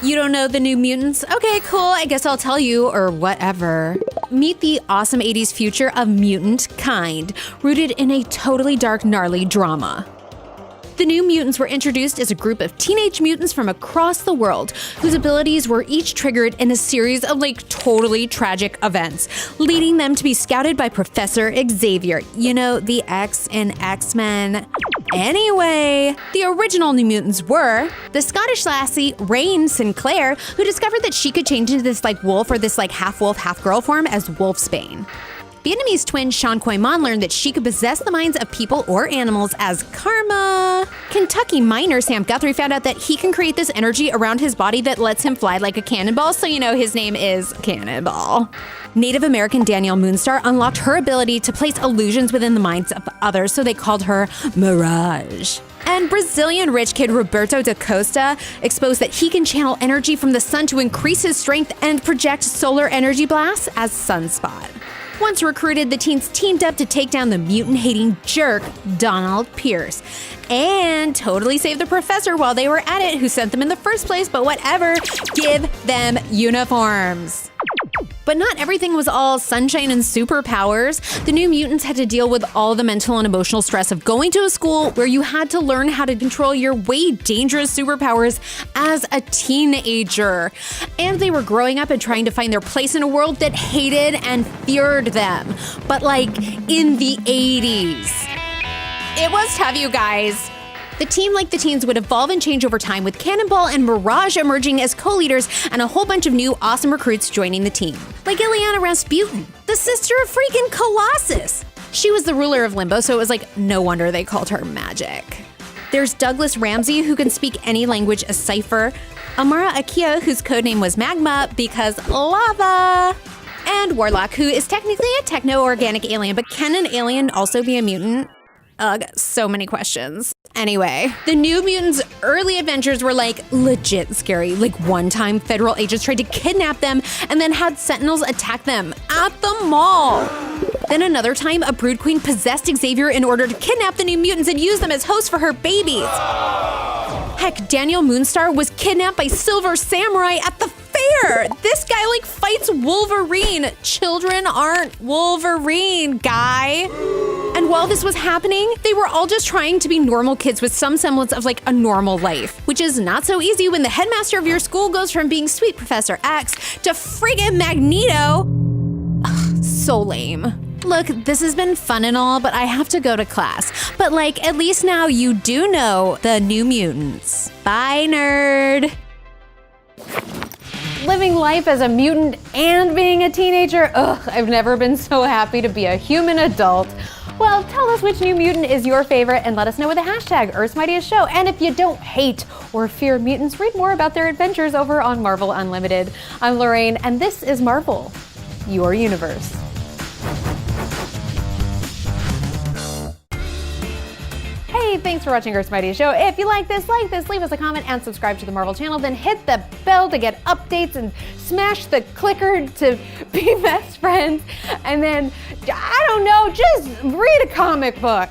You don't know the New Mutants? Okay, cool, I guess I'll tell you, or whatever. Meet the awesome 80s future of mutant kind, rooted in a totally dark, gnarly drama. The New Mutants were introduced as a group of teenage mutants from across the world, whose abilities were each triggered in a series of totally tragic events, leading them to be scouted by Professor Xavier. You know, the X in X-Men. Anyway, the original New Mutants were the Scottish lassie Lorraine Cink, who discovered that she could change into this wolf or this half wolf, half girl form as Wolfsbane. Vietnamese twin Sean Khoi Mon learned that she could possess the minds of people or animals as Karma. Kentucky miner Sam Guthrie found out that he can create this energy around his body that lets him fly like a cannonball, so his name is Cannonball. Native American Danielle Moonstar unlocked her ability to place illusions within the minds of others, so they called her Mirage. And Brazilian rich kid Roberto da Costa exposed that he can channel energy from the sun to increase his strength and project solar energy blasts as Sunspot. Once recruited, the teens teamed up to take down the mutant-hating jerk, Donald Pierce, and totally save the professor while they were at it, who sent them in the first place, but whatever, give them uniforms. But not everything was all sunshine and superpowers. The New Mutants had to deal with all the mental and emotional stress of going to a school where you had to learn how to control your way dangerous superpowers as a teenager. And they were growing up and trying to find their place in a world that hated and feared them. But in the 80s. It was tough, you guys. The team, like the teens, would evolve and change over time, with Cannonball and Mirage emerging as co-leaders and a whole bunch of new awesome recruits joining the team. Like Ileana Rasputin, the sister of freaking Colossus. She was the ruler of Limbo, so it was no wonder they called her Magic. There's Douglas Ramsey, who can speak any language as Cypher, Amara Akia, whose codename was Magma because lava, and Warlock, who is technically a techno-organic alien, but can an alien also be a mutant? Ugh, so many questions. Anyway, the New Mutants' early adventures were legit scary. One time, federal agents tried to kidnap them and then had sentinels attack them at the mall. Then another time, a brood queen possessed Xavier in order to kidnap the New Mutants and use them as hosts for her babies. Heck, Danielle Moonstar was kidnapped by Silver Samurai at the fair. This guy fights Wolverine. Children aren't Wolverine, guy. And while this was happening, they were all just trying to be normal kids with some semblance of a normal life, which is not so easy when the headmaster of your school goes from being sweet Professor X to friggin' Magneto. Ugh, so lame. Look, this has been fun and all, but I have to go to class. But at least now you do know the New Mutants. Bye, nerd. Living life as a mutant and being a teenager, I've never been so happy to be a human adult. Well, tell us which New Mutant is your favorite and let us know with the hashtag Earth's Mightiest Show. And if you don't hate or fear mutants, read more about their adventures over on Marvel Unlimited. I'm Lorraine, and this is Marvel, your universe. Hey, thanks for watching Earth's Mightiest Show. If you like this, leave us a comment and subscribe to the Marvel channel. Then hit the bell to get updates and smash the clicker to be best friends. And then, I don't know, just read a comic book.